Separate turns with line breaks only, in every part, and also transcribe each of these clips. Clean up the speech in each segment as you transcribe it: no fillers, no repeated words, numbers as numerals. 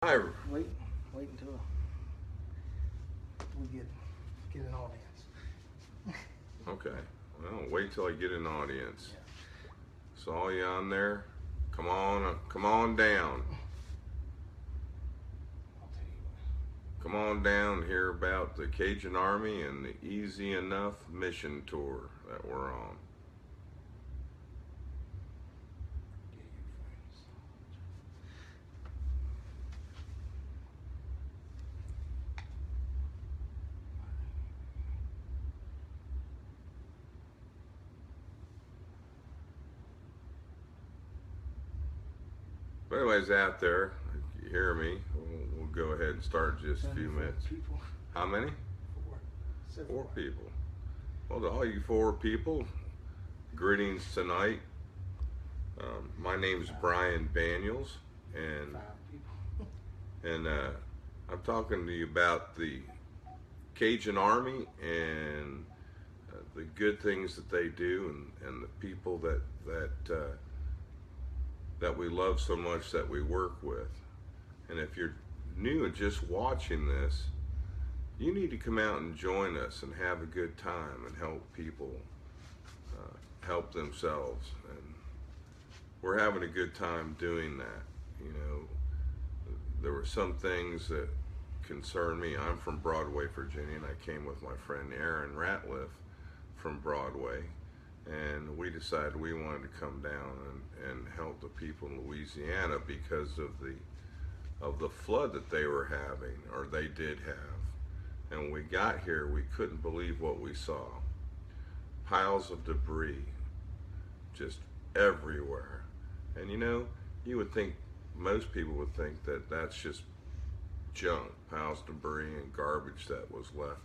Hi.
Wait, wait until we get an audience.
Okay. Well, wait till I get an audience.
Yeah.
So all you on there, come on down.
I'll tell you
Come on down and hear about the Cajun Army and the Easy Enough mission tour that we're on.
what. Get your friends.
But anyways, out there, if you hear me, we'll go ahead and start in just a few minutes.
People.
How many?
Four.
Four people. Well, to all you four people, greetings tonight. My name is Brian Daniels, and
Five people.
I'm talking to you about the Cajun Army and the good things that they do, and the people that we love so much that we work with. And if you're new and just watching this, you need to come out and join us and have a good time and help people help themselves. And we're having a good time doing that. You know, there were some things that concern me. I'm from Broadway, Virginia, and I came with my friend Aaron Ratliff from Broadway, and we decided we wanted to come down and help the people in Louisiana because of the flood that they were having, or they did have. And when we got here, we couldn't believe what we saw. Piles of debris just everywhere. And you know, you would think, most people would think that that's just junk, piles of debris and garbage that was left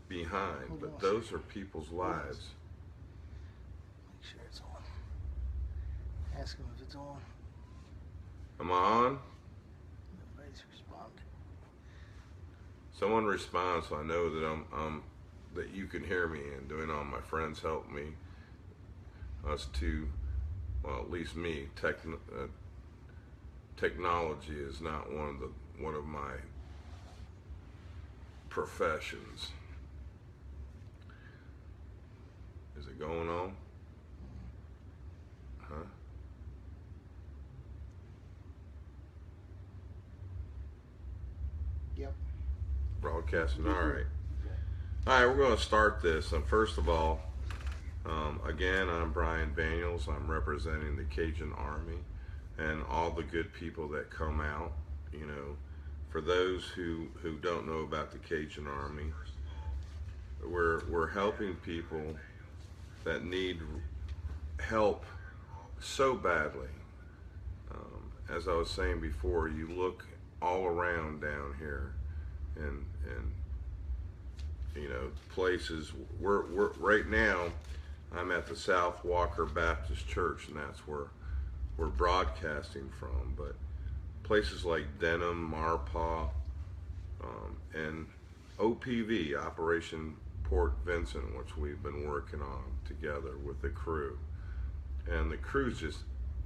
behind. But those are people's lives.
Make sure it's on. Ask them if it's on.
Am I on?
Nobody's responding.
Someone responds, so I know that that you can hear me, and doing all my friends help me. Us two, well, at least me. Technology is not one of my professions. Is it going on? Huh?
Yep.
Broadcasting. All right. All right, we're going to start this. And first of all, again, I'm Brian Daniels. I'm representing the Cajun Army and all the good people that come out. You know, for those who don't know about the Cajun Army, we're helping people that need help so badly. As I was saying before, you look all around down here, and you know, places. We're right now, I'm at the South Walker Baptist Church, and that's where we're broadcasting from. But places like Denham, Marpaw, and OPV, Operation Port Vincent, which we've been working on together with the crew. And the crew's just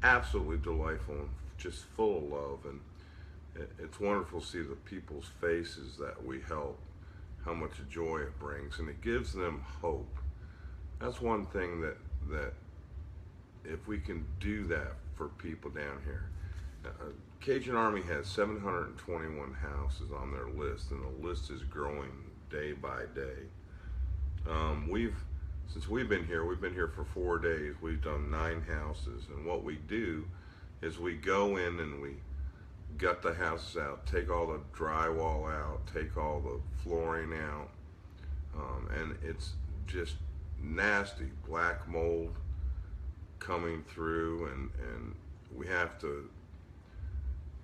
absolutely delightful and just full of love. And it's wonderful to see the people's faces that we help, how much joy it brings, and it gives them hope. That's one thing that if we can do that for people down here. Cajun Army has 721 houses on their list, and the list is growing day by day. Since we've been here for 4 days. We've done 9 houses, and what we do is we go in and we gut the houses out, take all the drywall out, take all the flooring out, and it's just nasty black mold coming through, and we have to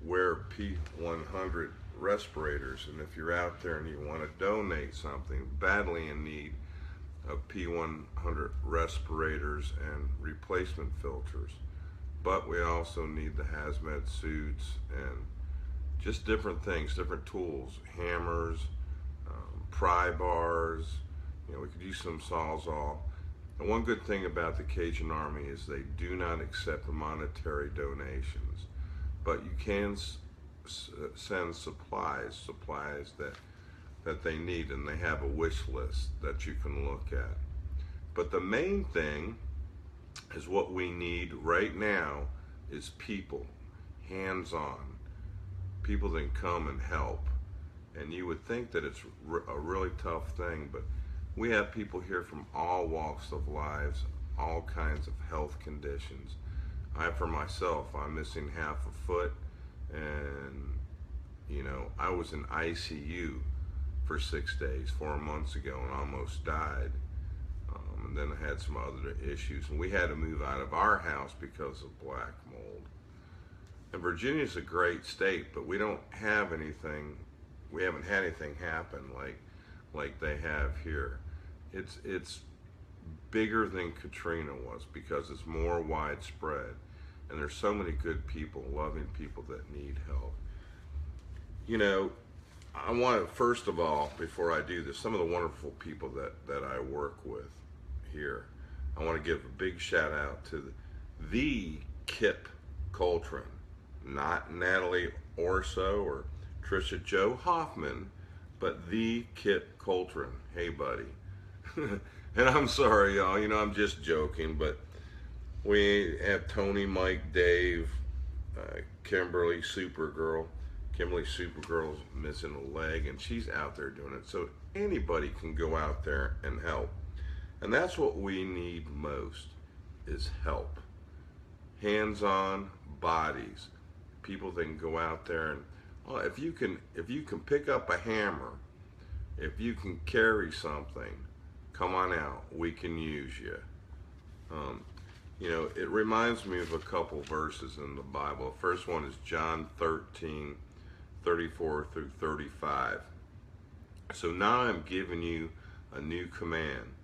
wear P100 respirators. And if you're out there and you want to donate something, badly in need of P100 respirators and replacement filters, but we also need the hazmat suits and just different things, different tools, hammers, pry bars. You know, we could use some Sawzall. And one good thing about the Cajun Army is they do not accept monetary donations. but you can send supplies that they need, and they have a wish list that you can look at. But the main thing is what we need right now is people, hands-on, people that can come and help. And you would think that it's a really tough thing, but we have people here from all walks of lives, all kinds of health conditions. For myself, I'm missing half a foot, and I was in ICU for 6 days 4 months ago and almost died. And then I had some other issues, and we had to move out of our house because of black mold. And Virginia's a great state, but we don't have anything. We haven't had anything happen like they have here. It's bigger than Katrina was because it's more widespread, and there's so many good people, loving people that need help. I want to, first of all, before I do this, some of the wonderful people that I work with here. I want to give a big shout out to the Kip Coltrane, not Natalie Orso or Trisha Joe Hoffman, but the Kip Coltrane. Hey, buddy. And I'm sorry, y'all. I'm just joking, but we have Tony, Mike, Dave, Kimberly Supergirl's missing a leg, and she's out there doing it. So anybody can go out there and help. And that's what we need most, is help. Hands-on bodies. People that can go out there and, if you can pick up a hammer, if you can carry something, come on out. We can use you. It reminds me of a couple verses in the Bible. The first one is John 13:34 through 35. So now I'm giving you a new command.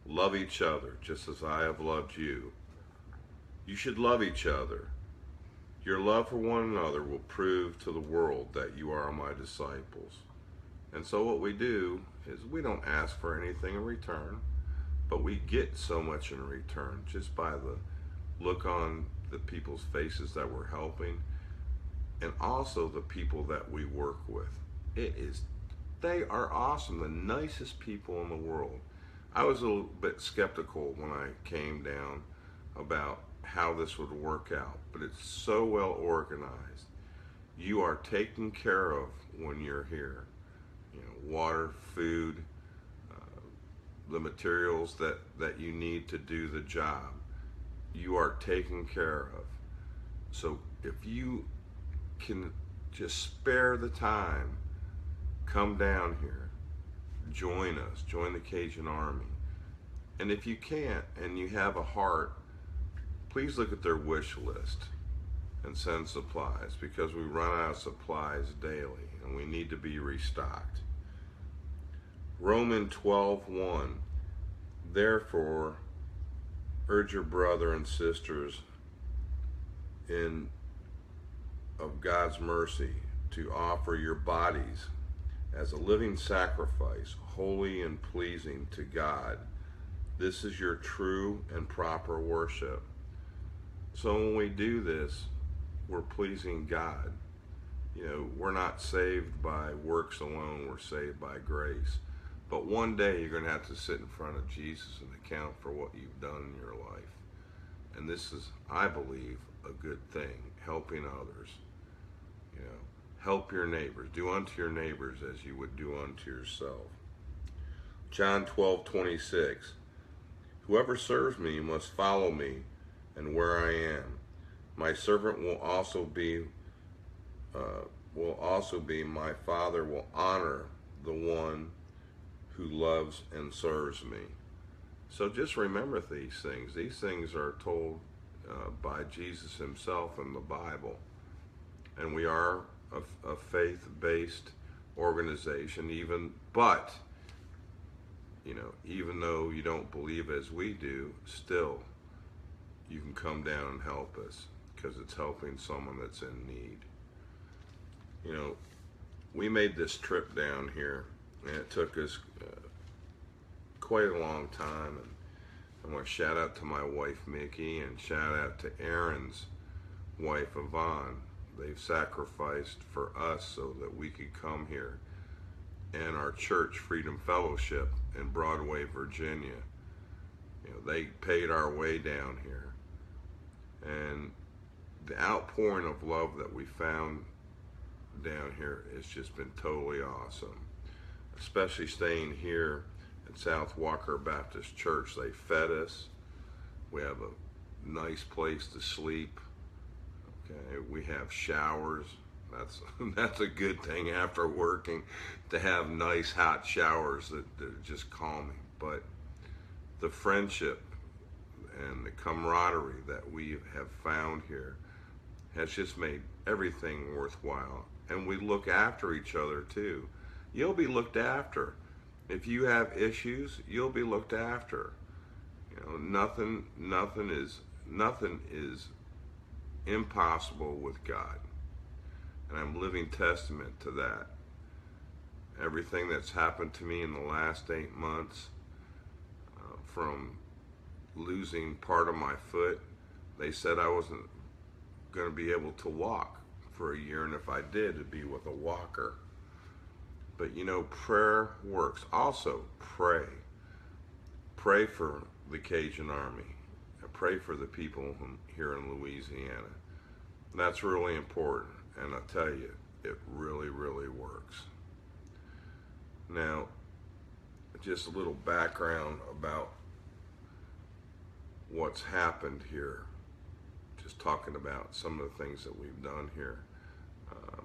Love each other just as I have loved you. You should love each other. Your love for one another will prove to the world that you are my disciples. And so what we do is we don't ask for anything in return, but we get so much in return just by the look on the people's faces that we're helping, and also the people that we work with. They are awesome, the nicest people in the world. I was a little bit skeptical when I came down about how this would work out, but it's so well organized. You are taken care of when you're here. Water, food, the materials that you need to do the job, you are taken care of. So if you can just spare the time, come down here, join us, join the Cajun Army. And if you can't and you have a heart, please look at their wish list and send supplies, because we run out of supplies daily and we need to be restocked. Romans 12:1. Therefore, urge your brother and sisters of God's mercy to offer your bodies as a living sacrifice, holy and pleasing to God. This is your true and proper worship. So when we do this, we're pleasing God. We're not saved by works alone, we're saved by grace. But one day you're going to have to sit in front of Jesus and account for what you've done in your life. And this is, I believe, a good thing, helping others. Help your neighbors. Do unto your neighbors as you would do unto yourself. John 12:26. Whoever serves me must follow me, and where I am, my servant will also be. My Father will honor the one who loves and serves me. So just remember these things. These things are told by Jesus himself in the Bible. And we are a faith-based organization, even though you don't believe as we do, still you can come down and help us, because it's helping someone that's in need. We made this trip down here, and it took us quite a long time. And I want to shout out to my wife Mickey, and shout out to Aaron's wife Yvonne, they've sacrificed for us so that we could come here. And our church, Freedom Fellowship in Broadway, Virginia, they paid our way down here. And the outpouring of love that we found down here has just been totally awesome. Especially staying here at South Walker Baptist Church. They fed us. We have a nice place to sleep. Okay, we have showers. That's a good thing after working, to have nice hot showers that are just calming. But the friendship and the camaraderie that we have found here has just made everything worthwhile. And we look after each other too. You'll be looked after. If you have issues, you'll be looked after. Nothing is impossible with God. And I'm living testament to that. Everything that's happened to me in the last 8 months, from losing part of my foot, they said I wasn't going to be able to walk for a year, and if I did, it'd be with a walker. But prayer works. Also, pray. Pray for the Cajun Army. Pray for the people here in Louisiana. That's really important, and I tell you, it really, really works. Now, just a little background about what's happened here. Just talking about some of the things that we've done here.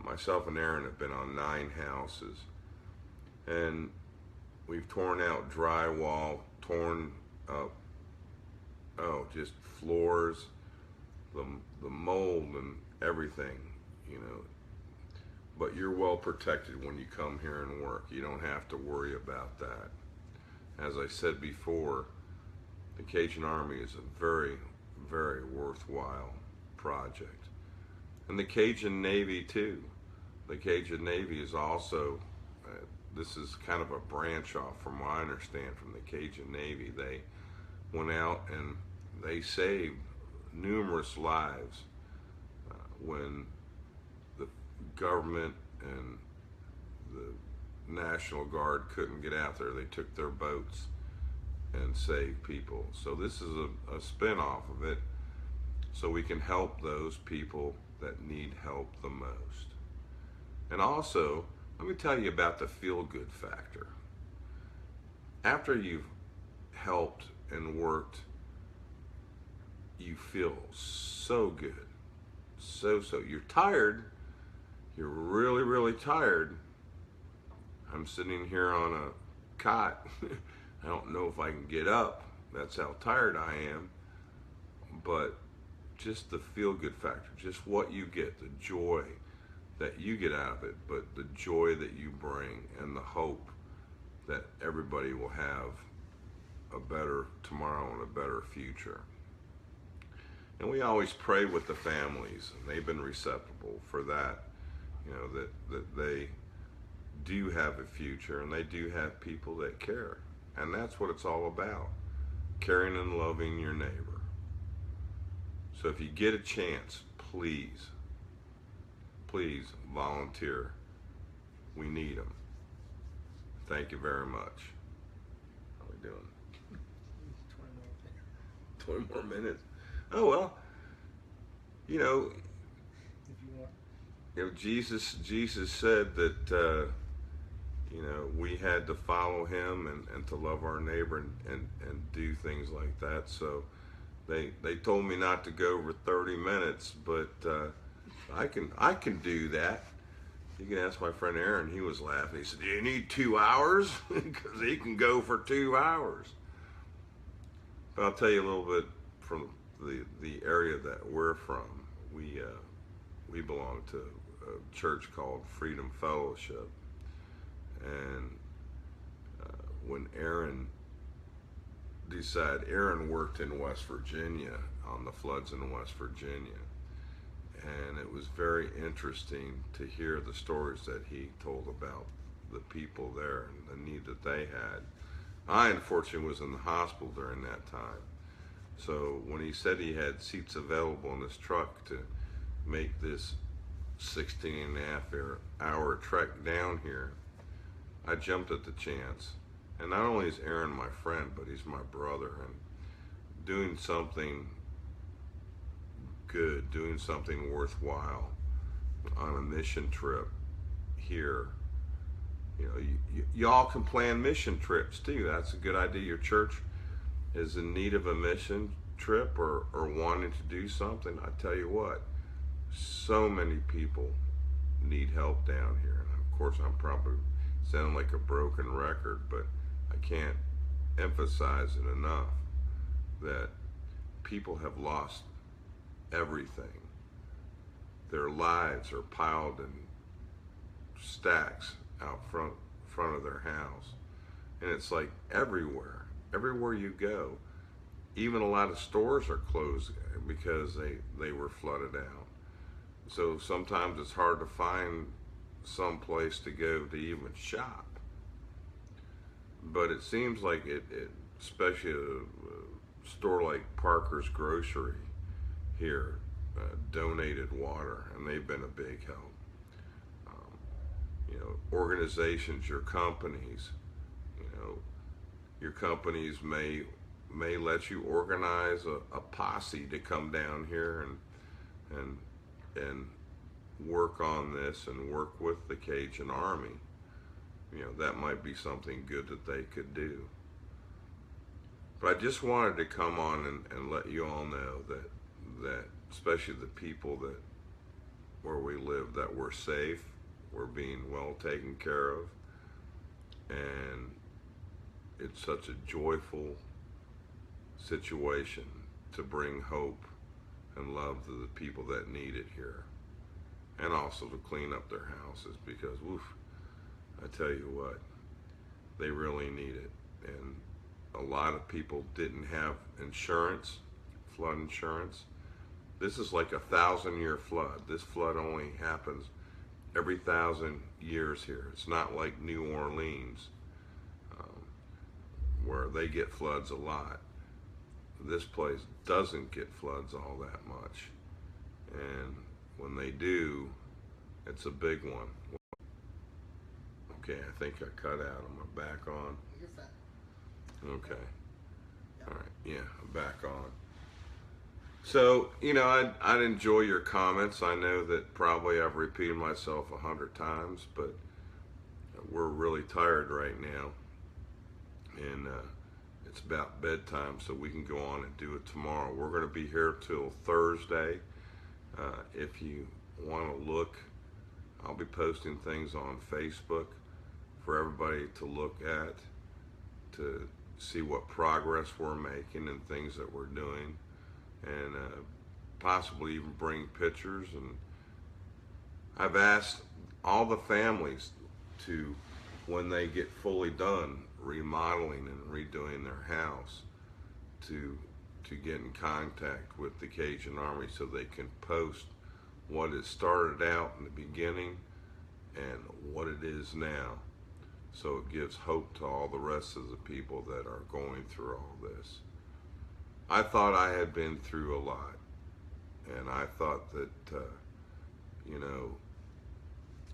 Myself and Aaron have been on 9 houses, and we've torn out drywall, torn up, just floors, the mold and everything, But you're well protected when you come here and work. You don't have to worry about that. As I said before, the Cajun Army is a very, very worthwhile project. And the Cajun Navy too. The Cajun Navy is also, this is kind of a branch off from what I understand from the Cajun Navy. They went out and they saved numerous lives when the government and the National Guard couldn't get out there. They took their boats and saved people. So this is a spin-off of it, so we can help those people that need help the most. And also, let me tell you about the feel-good factor. After you've helped and worked, you feel so good. So. You're tired. You're really, really tired. I'm sitting here on a cot. I don't know if I can get up. That's how tired I am. But just the feel-good factor, just what you get, the joy that you get out of it, but the joy that you bring and the hope that everybody will have a better tomorrow and a better future. And we always pray with the families, and they've been receptive for that, that they do have a future and they do have people that care. And that's what it's all about, caring and loving your neighbor. So if you get a chance, please volunteer. We need them. Thank you very much. How are we doing? 20 more minutes. Oh, well,
If you want.
Jesus said that, we had to follow him and to love our neighbor and do things like that. So they told me not to go over 30 minutes, but I can do that. You can ask my friend Aaron. He was laughing. He said, "Do you need 2 hours?" Because he can go for 2 hours. But I'll tell you a little bit from the area that we're from. We belong to a church called Freedom Fellowship, and when Aaron worked in West Virginia on the floods in West Virginia, and it was very interesting to hear the stories that he told about the people there and the need that they had. I unfortunately was in the hospital during that time. So when he said he had seats available in his truck to make this 16 and a half hour trek down here, I jumped at the chance. And not only is Aaron my friend, but he's my brother. And doing something good, doing something worthwhile on a mission trip here. You know, y'all can plan mission trips too. That's a good idea. Your church is in need of a mission trip or wanting to do something. I tell you what, so many people need help down here. And of course, I'm probably sounding like a broken record, but I can't emphasize it enough that people have lost everything. Their lives are piled in stacks out front of their house, and it's like everywhere you go. Even a lot of stores are closed because they were flooded out. So sometimes it's hard to find some place to go to even shop. But it seems like it especially a store like Parker's Grocery here donated water, and they've been a big help. You know, organizations, your companies, you know, your companies may let you organize a posse to come down here and work on this and work with the Cajun Army. You know, that might be something good that they could do. But I just wanted to come on and let you all know that especially the people that where we live, that we're safe, we're being well taken care of, and it's such a joyful situation to bring hope and love to the people that need it here, and also to clean up their houses, because woof, I tell you what, they really need it. And a lot of people didn't have insurance, flood insurance. This is like a 1,000-year flood. This flood only happens every 1,000 years here. It's not like New Orleans, where they get floods a lot. This place doesn't get floods all that much. And when they do, it's a big one. Okay, I think I cut out. Am I back on?
You're fine.
Okay. All right, yeah, I'm back on. So, you know, I'd enjoy your comments. I know that probably I've repeated myself 100 times, but we're really tired right now. And it's about bedtime, so we can go on and do it tomorrow. We're going to be here till Thursday. If you want to look, I'll be posting things on Facebook for everybody to look at, to see what progress we're making and things that we're doing, and possibly even bring pictures. And I've asked all the families to, when they get fully done remodeling and redoing their house, to get in contact with the Cajun Army so they can post what it started out in the beginning and what it is now. So it gives hope to all the rest of the people that are going through all this. I thought I had been through a lot, and I thought that, you know,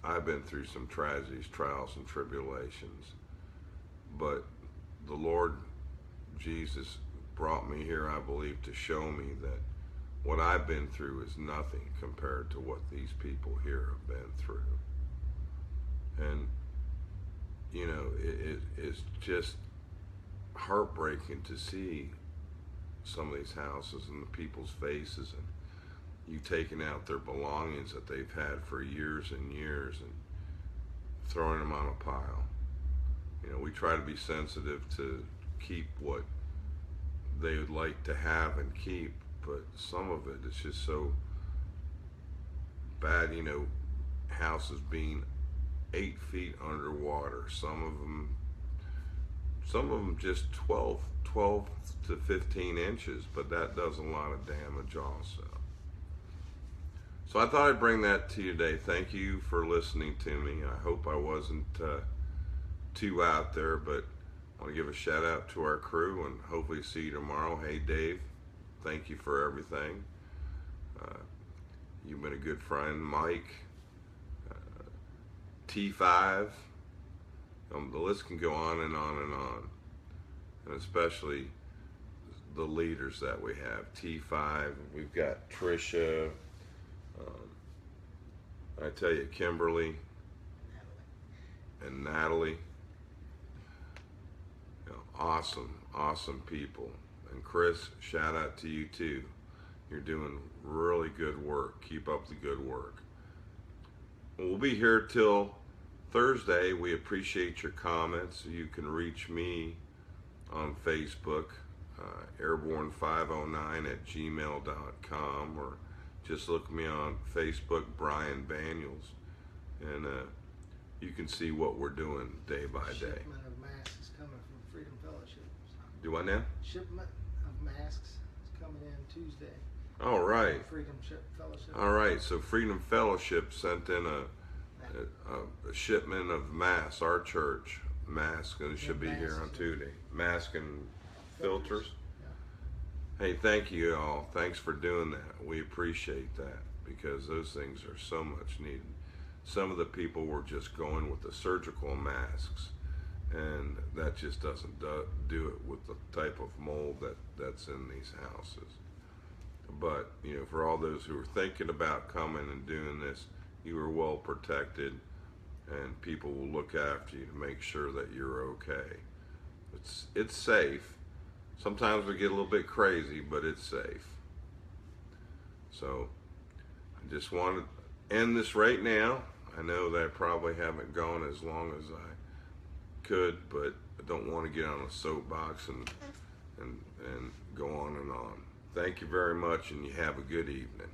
I've been through some tragedies, trials, and tribulations, but the Lord Jesus brought me here, I believe, to show me that what I've been through is nothing compared to what these people here have been through. And, you know, it's just heartbreaking to see some of these houses and the people's faces, and you taking out their belongings that they've had for years and years and throwing them on a pile. You know, we try to be sensitive to keep what they would like to have and keep, but some of it is just so bad. You know, houses being 8 feet underwater, some of them just 12 to 15 inches, but that does a lot of damage also. So I thought I'd bring that to you today. Thank you for listening to me. I hope I wasn't too out there, but I want to give a shout out to our crew and hopefully see you tomorrow. Hey Dave, thank you for everything. You've been a good friend. Mike, T5. The list can go on and on and on, and especially the leaders that we have. T5, we've got Trisha, I tell you, Kimberly and Natalie. You know, awesome people. And Chris, shout out to you too. You're doing really good work. Keep up the good work. We'll be here till Thursday. We appreciate your comments. You can reach me on Facebook, airborne509@gmail.com, or just look me on Facebook, Brian Baniels, and you can see what we're doing day by day.
Shipment of masks is coming from Freedom Fellowship.
Do I now?
Shipment of masks is coming in Tuesday.
All right.
Freedom Fellowship.
All right. So Freedom Fellowship sent in a shipment of masks. Our church masks, and it should be here on Tuesday. Mask and filters. Hey, thank you all. Thanks for doing that. We appreciate that, because those things are so much needed. Some of the people were just going with the surgical masks, and that just doesn't do it with the type of mold that's in these houses. But, you know, for all those who are thinking about coming and doing this, you are well protected, and people will look after you to make sure that you're okay. It's safe. Sometimes we get a little bit crazy, but it's safe. So I just want to end this right now. I know that I probably haven't gone as long as I could, but I don't want to get on a soapbox and go on and on. Thank you very much, and you have a good evening.